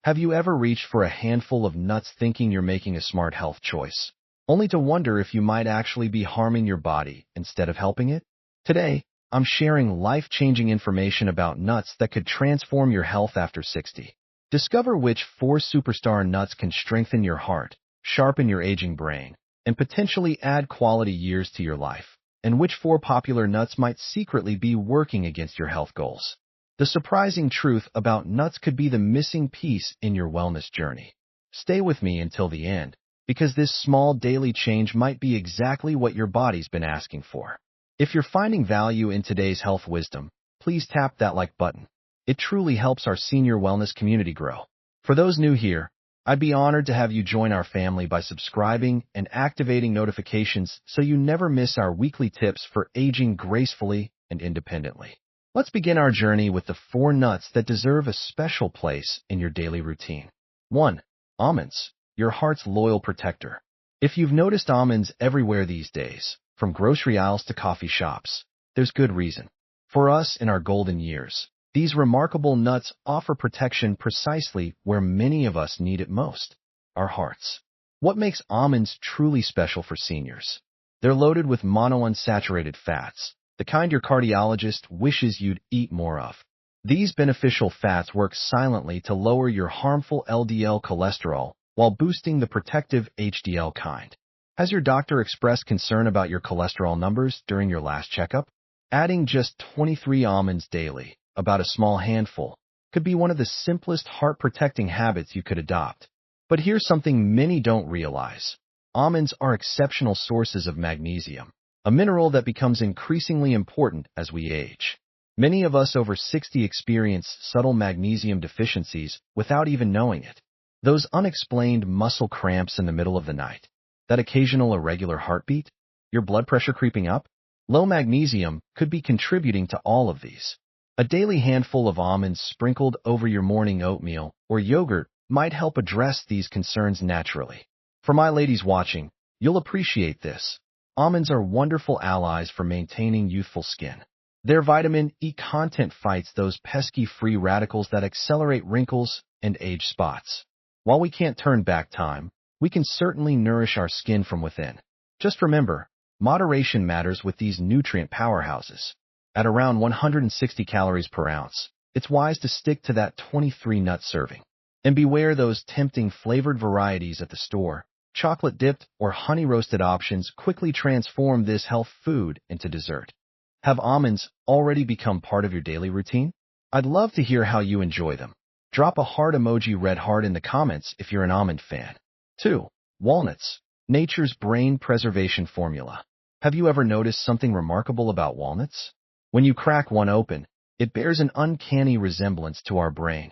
Have you ever reached for a handful of nuts thinking you're making a smart health choice, only to wonder if you might actually be harming your body instead of helping it? Today, I'm sharing life-changing information about nuts that could transform your health after 60. Discover which 4 superstar nuts can strengthen your heart, sharpen your aging brain, and potentially add quality years to your life, and which 4 popular nuts might secretly be working against your health goals. The surprising truth about nuts could be the missing piece in your wellness journey. Stay with me until the end, because this small daily change might be exactly what your body's been asking for. If you're finding value in today's health wisdom, please tap that like button. It truly helps our senior wellness community grow. For those new here, I'd be honored to have you join our family by subscribing and activating notifications so you never miss our weekly tips for aging gracefully and independently. Let's begin our journey with the 4 nuts that deserve a special place in your daily routine. 1. Almonds, your heart's loyal protector. If you've noticed almonds everywhere these days, from grocery aisles to coffee shops, there's good reason. For us in our golden years, these remarkable nuts offer protection precisely where many of us need it most, our hearts. What makes almonds truly special for seniors? They're loaded with monounsaturated fats, the kind your cardiologist wishes you'd eat more of. These beneficial fats work silently to lower your harmful LDL cholesterol while boosting the protective HDL kind. Has your doctor expressed concern about your cholesterol numbers during your last checkup? Adding just 23 almonds daily, about a small handful, could be one of the simplest heart-protecting habits you could adopt. But here's something many don't realize. Almonds are exceptional sources of magnesium, a mineral that becomes increasingly important as we age. Many of us over 60 experience subtle magnesium deficiencies without even knowing it. Those unexplained muscle cramps in the middle of the night, that occasional irregular heartbeat, your blood pressure creeping up. Low magnesium could be contributing to all of these. A daily handful of almonds sprinkled over your morning oatmeal or yogurt might help address these concerns naturally. For my ladies watching, you'll appreciate this. Almonds are wonderful allies for maintaining youthful skin. Their vitamin E content fights those pesky free radicals that accelerate wrinkles and age spots. While we can't turn back time, we can certainly nourish our skin from within. Just remember, moderation matters with these nutrient powerhouses. At around 160 calories per ounce, it's wise to stick to that 23-nut serving. And beware those tempting flavored varieties at the store. Chocolate-dipped or honey-roasted options quickly transform this health food into dessert. Have almonds already become part of your daily routine? I'd love to hear how you enjoy them. Drop a heart emoji red heart in the comments if you're an almond fan. 2. Walnuts, nature's brain preservation formula. Have you ever noticed something remarkable about walnuts? When you crack one open, it bears an uncanny resemblance to our brain.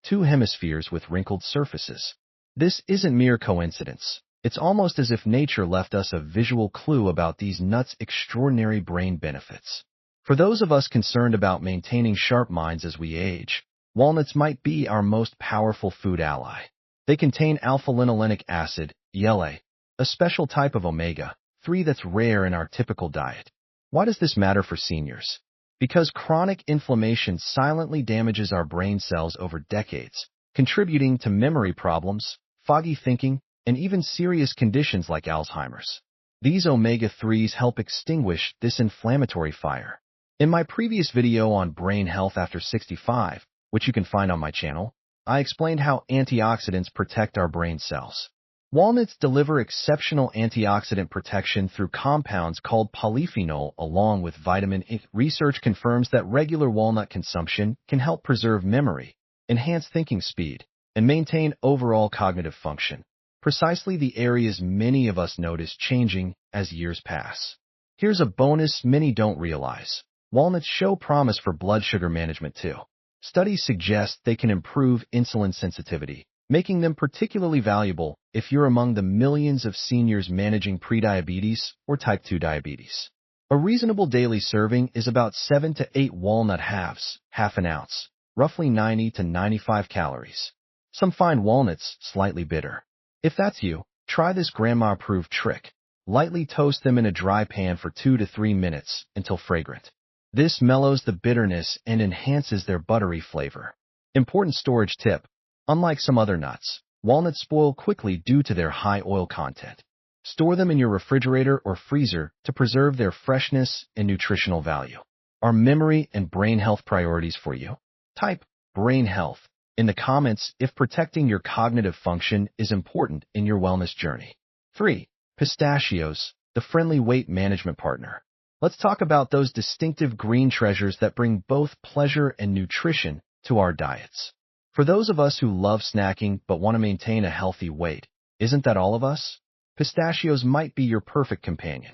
2 hemispheres with wrinkled surfaces. This isn't mere coincidence. It's almost as if nature left us a visual clue about these nuts' extraordinary brain benefits. For those of us concerned about maintaining sharp minds as we age, walnuts might be our most powerful food ally. They contain alpha-linolenic acid, ELA, a special type of omega-3 that's rare in our typical diet. Why does this matter for seniors? Because chronic inflammation silently damages our brain cells over decades, contributing to memory problems, foggy thinking, and even serious conditions like Alzheimer's. These omega-3s help extinguish this inflammatory fire. In my previous video on brain health after 65, which you can find on my channel, I explained how antioxidants protect our brain cells. Walnuts deliver exceptional antioxidant protection through compounds called polyphenol along with vitamin E. Research confirms that regular walnut consumption can help preserve memory, enhance thinking speed, and maintain overall cognitive function, precisely the areas many of us notice changing as years pass. Here's a bonus many don't realize. Walnuts show promise for blood sugar management too. Studies suggest they can improve insulin sensitivity, making them particularly valuable if you're among the millions of seniors managing prediabetes or type 2 diabetes. A reasonable daily serving is about 7 to 8 walnut halves, half an ounce, roughly 90 to 95 calories. Some find walnuts slightly bitter. If that's you, try this grandma-approved trick. Lightly toast them in a dry pan for 2 to 3 minutes until fragrant. This mellows the bitterness and enhances their buttery flavor. Important storage tip: Unlike some other nuts, walnuts spoil quickly due to their high oil content. Store them in your refrigerator or freezer to preserve their freshness and nutritional value. Are memory and brain health priorities for you? Type brain health in the comments if protecting your cognitive function is important in your wellness journey. 3. Pistachios, the friendly weight management partner. Let's talk about those distinctive green treasures that bring both pleasure and nutrition to our diets. For those of us who love snacking but want to maintain a healthy weight, isn't that all of us? Pistachios might be your perfect companion.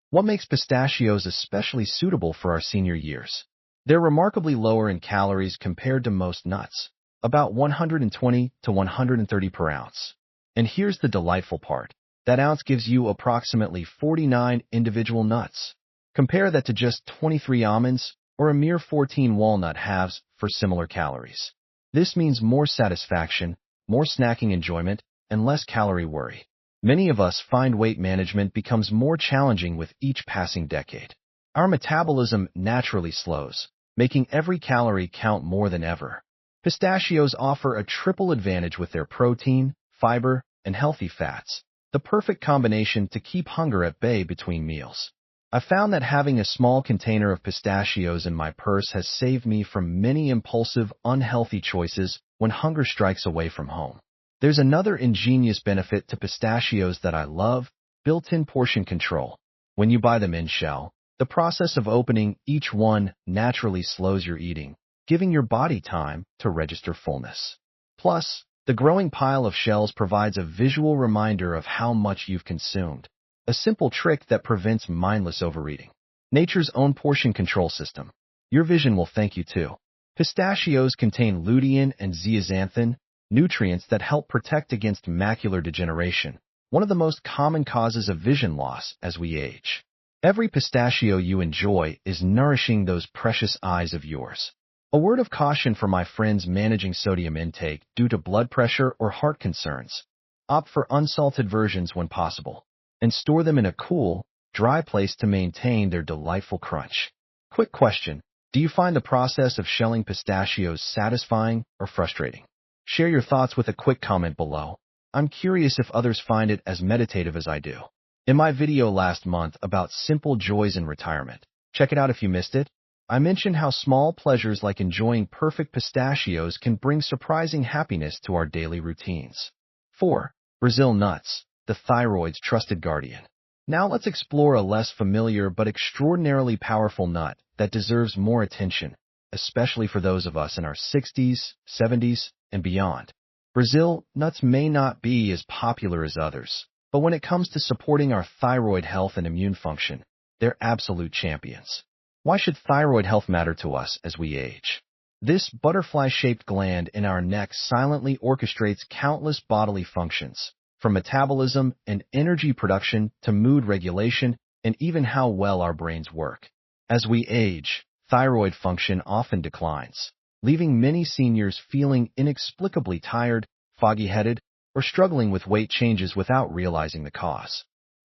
What makes pistachios especially suitable for our senior years? They're remarkably lower in calories compared to most nuts, about 120 to 130 per ounce. And here's the delightful part. That ounce gives you approximately 49 individual nuts. Compare that to just 23 almonds or a mere 14 walnut halves for similar calories. This means more satisfaction, more snacking enjoyment, and less calorie worry. Many of us find weight management becomes more challenging with each passing decade. Our metabolism naturally slows, making every calorie count more than ever. Pistachios offer a triple advantage with their protein, fiber, and healthy fats, the perfect combination to keep hunger at bay between meals. I found that having a small container of pistachios in my purse has saved me from many impulsive, unhealthy choices when hunger strikes away from home. There's another ingenious benefit to pistachios that I love: built-in portion control. When you buy them in shell, the process of opening each one naturally slows your eating, giving your body time to register fullness. Plus, the growing pile of shells provides a visual reminder of how much you've consumed, a simple trick that prevents mindless overeating. Nature's own portion control system. Your vision will thank you too. Pistachios contain lutein and zeaxanthin, nutrients that help protect against macular degeneration, one of the most common causes of vision loss as we age. Every pistachio you enjoy is nourishing those precious eyes of yours. A word of caution for my friends managing sodium intake due to blood pressure or heart concerns: opt for unsalted versions when possible, and store them in a cool, dry place to maintain their delightful crunch. Quick question: do you find the process of shelling pistachios satisfying or frustrating? Share your thoughts with a quick comment below. I'm curious if others find it as meditative as I do. In my video last month about simple joys in retirement, check it out if you missed it, I mentioned how small pleasures like enjoying perfect pistachios can bring surprising happiness to our daily routines. 4. Brazil nuts, the thyroid's trusted guardian. Now let's explore a less familiar but extraordinarily powerful nut that deserves more attention, especially for those of us in our 60s, 70s, and beyond. Brazil nuts may not be as popular as others, but when it comes to supporting our thyroid health and immune function, they're absolute champions. Why should thyroid health matter to us as we age? This butterfly-shaped gland in our neck silently orchestrates countless bodily functions, from metabolism and energy production to mood regulation and even how well our brains work. As we age, thyroid function often declines, leaving many seniors feeling inexplicably tired, foggy-headed, or struggling with weight changes without realizing the cause.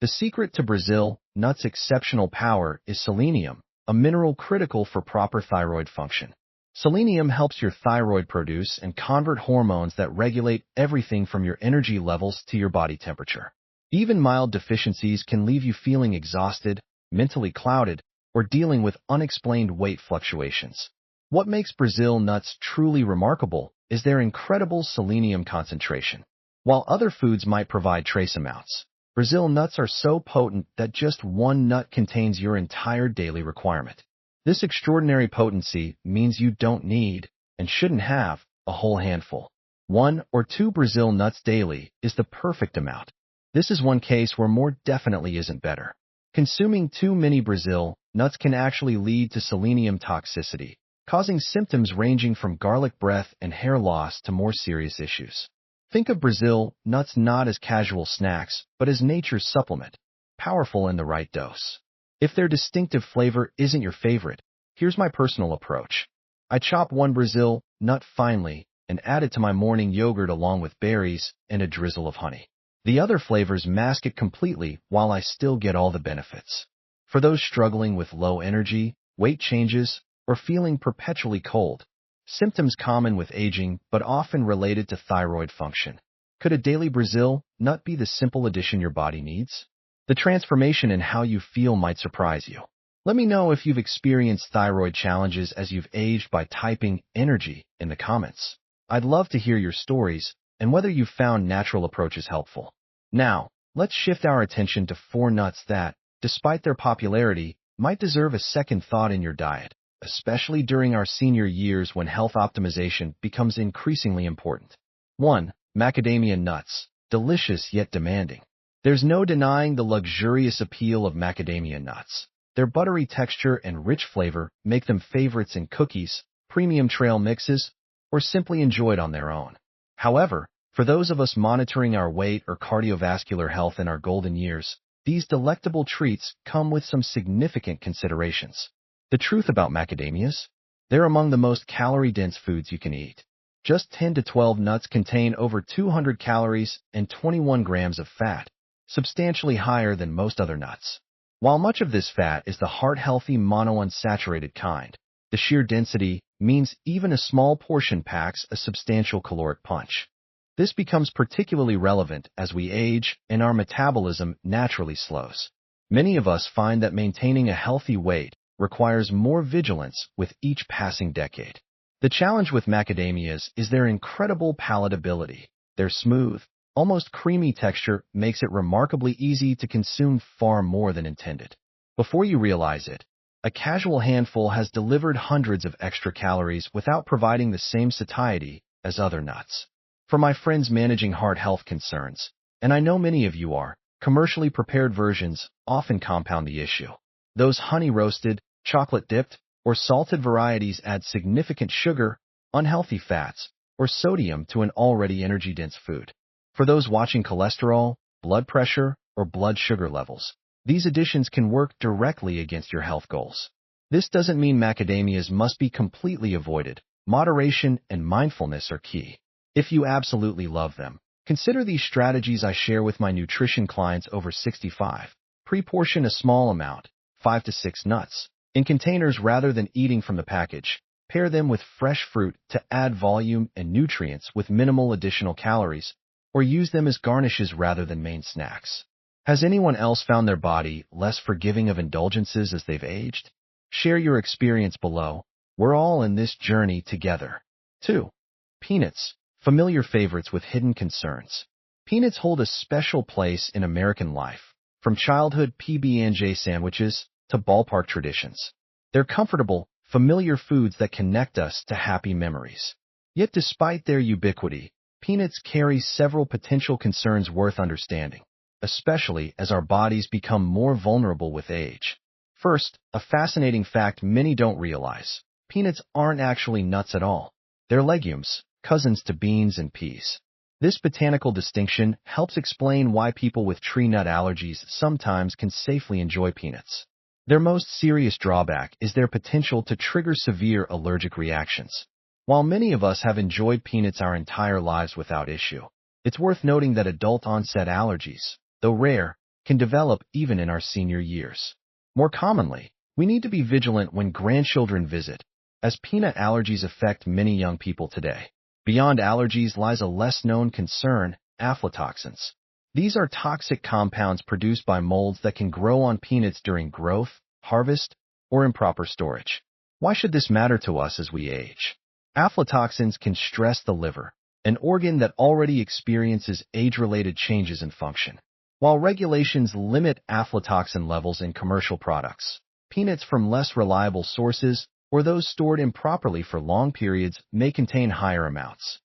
The secret to Brazil nuts' exceptional power is selenium, a mineral critical for proper thyroid function. Selenium helps your thyroid produce and convert hormones that regulate everything from your energy levels to your body temperature. Even mild deficiencies can leave you feeling exhausted, mentally clouded, or dealing with unexplained weight fluctuations. What makes Brazil nuts truly remarkable is their incredible selenium concentration. While other foods might provide trace amounts, Brazil nuts are so potent that just one nut contains your entire daily requirement. This extraordinary potency means you don't need, and shouldn't have, a whole handful. 1 or 2 Brazil nuts daily is the perfect amount. This is one case where more definitely isn't better. Consuming too many Brazil nuts can actually lead to selenium toxicity, causing symptoms ranging from garlic breath and hair loss to more serious issues. Think of Brazil nuts not as casual snacks, but as nature's supplement, powerful in the right dose. If their distinctive flavor isn't your favorite, here's my personal approach. I chop 1 Brazil nut finely and add it to my morning yogurt along with berries and a drizzle of honey. The other flavors mask it completely while I still get all the benefits. For those struggling with low energy, weight changes, or feeling perpetually cold, Symptoms common with aging, but often related to thyroid function. Could a daily Brazil nut be the simple addition your body needs? The transformation in how you feel might surprise you. Let me know if you've experienced thyroid challenges as you've aged by typing energy in the comments. I'd love to hear your stories and whether you've found natural approaches helpful. Now, let's shift our attention to 4 nuts that, despite their popularity, might deserve a second thought in your diet, especially during our senior years when health optimization becomes increasingly important. 1. Macadamia nuts. Delicious yet demanding. There's no denying the luxurious appeal of macadamia nuts. Their buttery texture and rich flavor make them favorites in cookies, premium trail mixes, or simply enjoyed on their own. However, for those of us monitoring our weight or cardiovascular health in our golden years, these delectable treats come with some significant considerations. The truth about macadamias? They're among the most calorie-dense foods you can eat. Just 10 to 12 nuts contain over 200 calories and 21 grams of fat, substantially higher than most other nuts. While much of this fat is the heart-healthy monounsaturated kind, the sheer density means even a small portion packs a substantial caloric punch. This becomes particularly relevant as we age and our metabolism naturally slows. Many of us find that maintaining a healthy weight requires more vigilance with each passing decade. The challenge with macadamias is their incredible palatability. Their smooth, almost creamy texture makes it remarkably easy to consume far more than intended. Before you realize it, a casual handful has delivered hundreds of extra calories without providing the same satiety as other nuts. For my friends managing heart health concerns, and I know many of you are, commercially prepared versions often compound the issue. Those honey-roasted, chocolate-dipped, or salted varieties add significant sugar, unhealthy fats, or sodium to an already energy-dense food. For those watching cholesterol, blood pressure, or blood sugar levels, these additions can work directly against your health goals. This doesn't mean macadamias must be completely avoided. Moderation and mindfulness are key. If you absolutely love them, consider these strategies I share with my nutrition clients over 65. Pre-portion a small amount, 5 to 6 nuts, in containers rather than eating from the package. Pair them with fresh fruit to add volume and nutrients with minimal additional calories, or use them as garnishes rather than main snacks. Has anyone else found their body less forgiving of indulgences as they've aged? Share your experience below. We're all in this journey together. 2. Peanuts. Familiar favorites with hidden concerns. Peanuts hold a special place in American life, from childhood PB&J sandwiches to ballpark traditions. They're comfortable, familiar foods that connect us to happy memories. Yet despite their ubiquity, peanuts carry several potential concerns worth understanding, especially as our bodies become more vulnerable with age. First, a fascinating fact many don't realize. Peanuts aren't actually nuts at all. They're legumes, cousins to beans and peas. This botanical distinction helps explain why people with tree nut allergies sometimes can safely enjoy peanuts. Their most serious drawback is their potential to trigger severe allergic reactions. While many of us have enjoyed peanuts our entire lives without issue, it's worth noting that adult-onset allergies, though rare, can develop even in our senior years. More commonly, we need to be vigilant when grandchildren visit, as peanut allergies affect many young people today. Beyond allergies lies a less-known concern, aflatoxins. These are toxic compounds produced by molds that can grow on peanuts during growth, harvest, or improper storage. Why should this matter to us as we age? Aflatoxins can stress the liver, an organ that already experiences age-related changes in function. While regulations limit aflatoxin levels in commercial products, peanuts from less reliable sources or those stored improperly for long periods may contain higher amounts.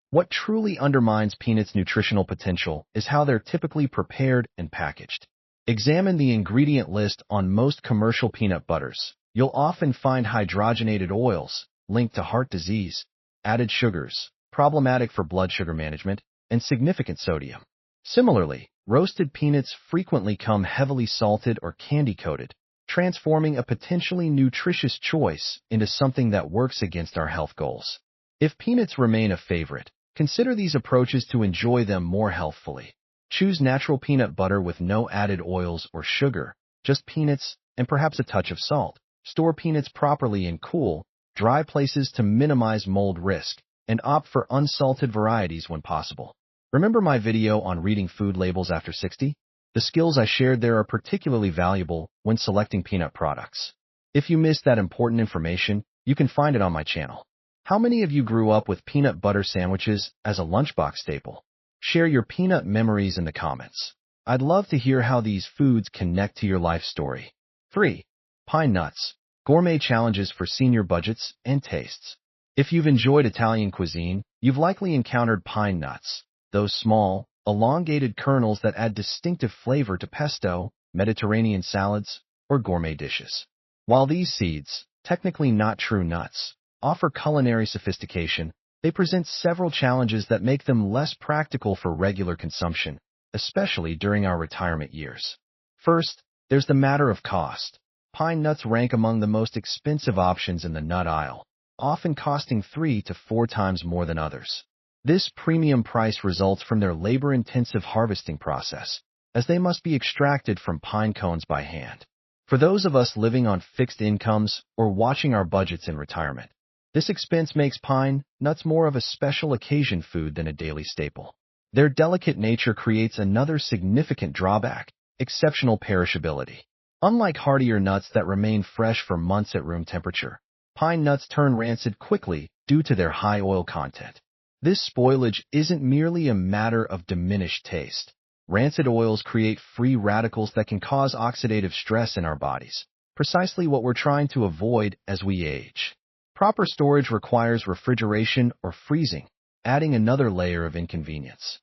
What truly undermines peanuts' nutritional potential is how they're typically prepared and packaged. Examine the ingredient list on most commercial peanut butters. You'll often find hydrogenated oils, linked to heart disease, added sugars, problematic for blood sugar management, and significant sodium. Similarly, roasted peanuts frequently come heavily salted or candy-coated, transforming a potentially nutritious choice into something that works against our health goals. If peanuts remain a favorite, consider these approaches to enjoy them more healthfully. Choose natural peanut butter with no added oils or sugar, just peanuts and perhaps a touch of salt. Store peanuts properly in cool, dry places to minimize mold risk, and opt for unsalted varieties when possible. Remember my video on reading food labels after 60? The skills I shared there are particularly valuable when selecting peanut products. If you missed that important information, you can find it on my channel. How many of you grew up with peanut butter sandwiches as a lunchbox staple? Share your peanut memories in the comments. I'd love to hear how these foods connect to your life story. 3. Pine nuts. Gourmet challenges for senior budgets and tastes. If you've enjoyed Italian cuisine, you've likely encountered pine nuts, those small, elongated kernels that add distinctive flavor to pesto, Mediterranean salads, or gourmet dishes. While these seeds, technically not true nuts, offer culinary sophistication, they present several challenges that make them less practical for regular consumption, especially during our retirement years. First, there's the matter of cost. Pine nuts rank among the most expensive options in the nut aisle, often costing 3 to 4 times more than others. This premium price results from their labor-intensive harvesting process, as they must be extracted from pine cones by hand. For those of us living on fixed incomes or watching our budgets in retirement, this expense makes pine nuts more of a special occasion food than a daily staple. Their delicate nature creates another significant drawback: exceptional perishability. Unlike heartier nuts that remain fresh for months at room temperature, pine nuts turn rancid quickly due to their high oil content. This spoilage isn't merely a matter of diminished taste. Rancid oils create free radicals that can cause oxidative stress in our bodies, precisely what we're trying to avoid as we age. Proper storage requires refrigeration or freezing, adding another layer of inconvenience.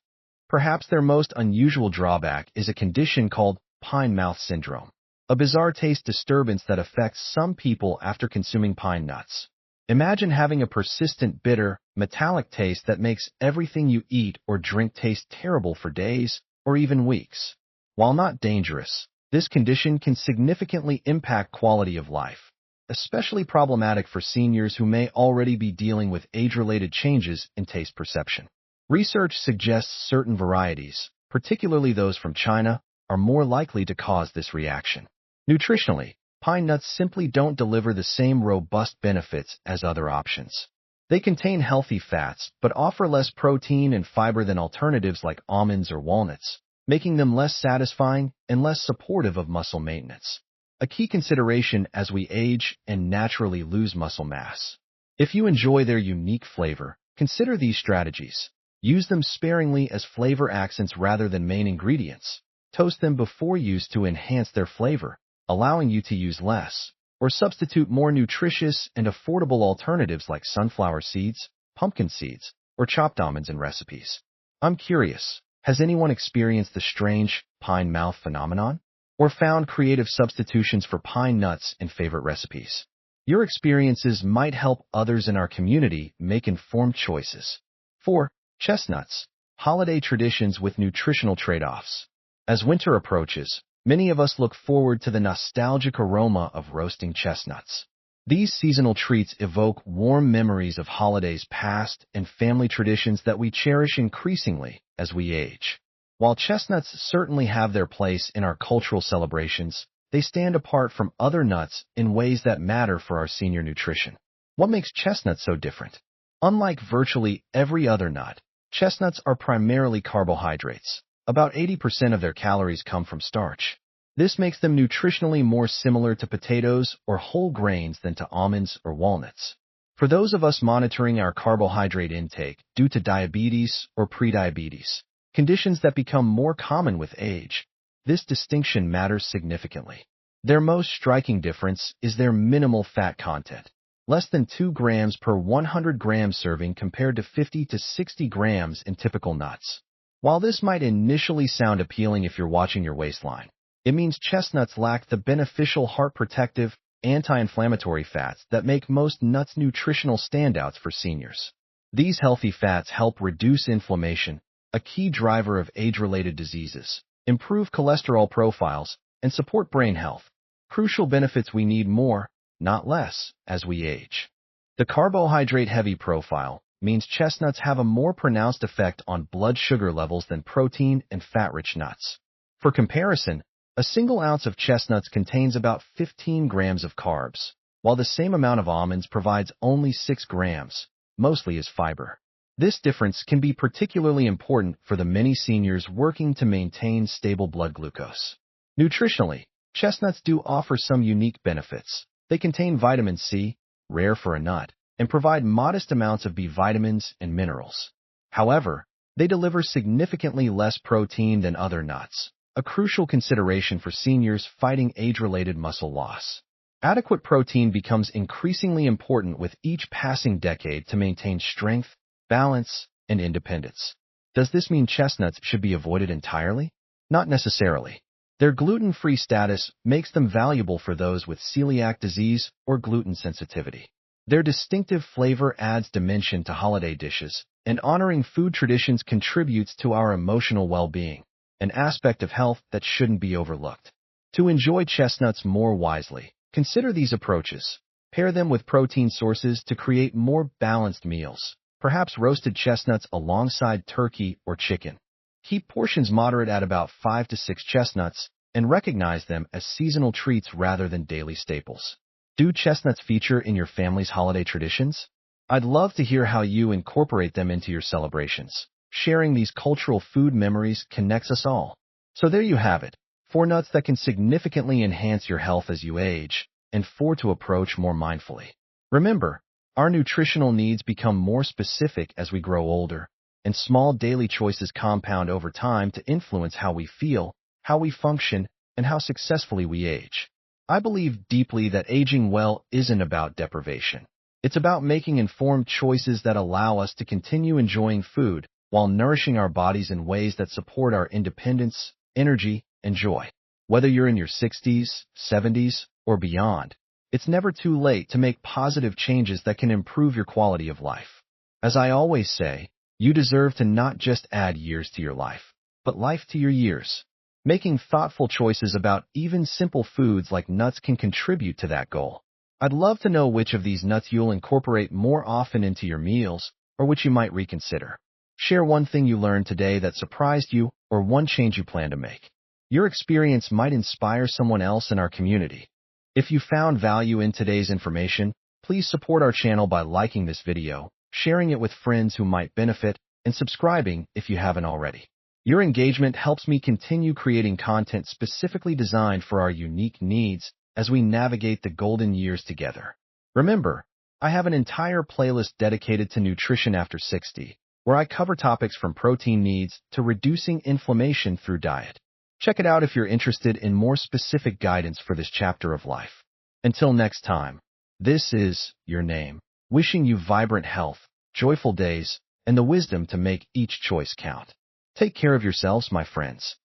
Perhaps their most unusual drawback is a condition called pine mouth syndrome, a bizarre taste disturbance that affects some people after consuming pine nuts. Imagine having a persistent, bitter, metallic taste that makes everything you eat or drink taste terrible for days or even weeks. While not dangerous, this condition can significantly impact quality of life, especially problematic for seniors who may already be dealing with age-related changes in taste perception. Research suggests certain varieties, particularly those from China, are more likely to cause this reaction. Nutritionally, pine nuts simply don't deliver the same robust benefits as other options. They contain healthy fats, but offer less protein and fiber than alternatives like almonds or walnuts, making them less satisfying and less supportive of muscle maintenance, a key consideration as we age and naturally lose muscle mass. If you enjoy their unique flavor, consider these strategies. Use them sparingly as flavor accents rather than main ingredients. Toast them before use to enhance their flavor, allowing you to use less, or substitute more nutritious and affordable alternatives like sunflower seeds, pumpkin seeds, or chopped almonds in recipes. I'm curious, has anyone experienced the strange pine mouth phenomenon, or found creative substitutions for pine nuts in favorite recipes? Your experiences might help others in our community make informed choices. 4. Chestnuts. Holiday traditions with nutritional trade-offs. As winter approaches, many of us look forward to the nostalgic aroma of roasting chestnuts. These seasonal treats evoke warm memories of holidays past and family traditions that we cherish increasingly as we age. While chestnuts certainly have their place in our cultural celebrations, they stand apart from other nuts in ways that matter for our senior nutrition. What makes chestnuts so different? Unlike virtually every other nut, chestnuts are primarily carbohydrates. About 80% of their calories come from starch. This makes them nutritionally more similar to potatoes or whole grains than to almonds or walnuts. For those of us monitoring our carbohydrate intake due to diabetes or prediabetes, conditions that become more common with age, this distinction matters significantly. Their most striking difference is their minimal fat content, less than 2 grams per 100 gram serving compared to 50 to 60 grams in typical nuts. While this might initially sound appealing if you're watching your waistline, it means chestnuts lack the beneficial heart-protective, anti-inflammatory fats that make most nuts nutritional standouts for seniors. These healthy fats help reduce inflammation, a key driver of age-related diseases, improve cholesterol profiles, and support brain health, crucial benefits we need more, not less, as we age. The carbohydrate-heavy profile means chestnuts have a more pronounced effect on blood sugar levels than protein and fat-rich nuts. For comparison, a single ounce of chestnuts contains about 15 grams of carbs, while the same amount of almonds provides only 6 grams, mostly as fiber. This difference can be particularly important for the many seniors working to maintain stable blood glucose. Nutritionally, chestnuts do offer some unique benefits. They contain vitamin C, rare for a nut, and provide modest amounts of B vitamins and minerals. However, they deliver significantly less protein than other nuts, a crucial consideration for seniors fighting age-related muscle loss. Adequate protein becomes increasingly important with each passing decade to maintain strength, balance, and independence. Does this mean chestnuts should be avoided entirely? Not necessarily. Their gluten-free status makes them valuable for those with celiac disease or gluten sensitivity. Their distinctive flavor adds dimension to holiday dishes, and honoring food traditions contributes to our emotional well-being, an aspect of health that shouldn't be overlooked. To enjoy chestnuts more wisely, consider these approaches. Pair them with protein sources to create more balanced meals, perhaps roasted chestnuts alongside turkey or chicken. Keep portions moderate at about 5 to 6 chestnuts and recognize them as seasonal treats rather than daily staples. Do chestnuts feature in your family's holiday traditions? I'd love to hear how you incorporate them into your celebrations. Sharing these cultural food memories connects us all. So there you have it, 4 nuts that can significantly enhance your health as you age, and 4 to approach more mindfully. Remember, our nutritional needs become more specific as we grow older, and small daily choices compound over time to influence how we feel, how we function, and how successfully we age. I believe deeply that aging well isn't about deprivation. It's about making informed choices that allow us to continue enjoying food while nourishing our bodies in ways that support our independence, energy, and joy. Whether you're in your 60s, 70s, or beyond, it's never too late to make positive changes that can improve your quality of life. As I always say, you deserve to not just add years to your life, but life to your years. Making thoughtful choices about even simple foods like nuts can contribute to that goal. I'd love to know which of these nuts you'll incorporate more often into your meals, or which you might reconsider. Share one thing you learned today that surprised you, or one change you plan to make. Your experience might inspire someone else in our community. If you found value in today's information, please support our channel by liking this video, sharing it with friends who might benefit, and subscribing if you haven't already. Your engagement helps me continue creating content specifically designed for our unique needs as we navigate the golden years together. Remember, I have an entire playlist dedicated to nutrition after 60, where I cover topics from protein needs to reducing inflammation through diet. Check it out if you're interested in more specific guidance for this chapter of life. Until next time, this is Your Name, wishing you vibrant health, joyful days, and the wisdom to make each choice count. Take care of yourselves, my friends.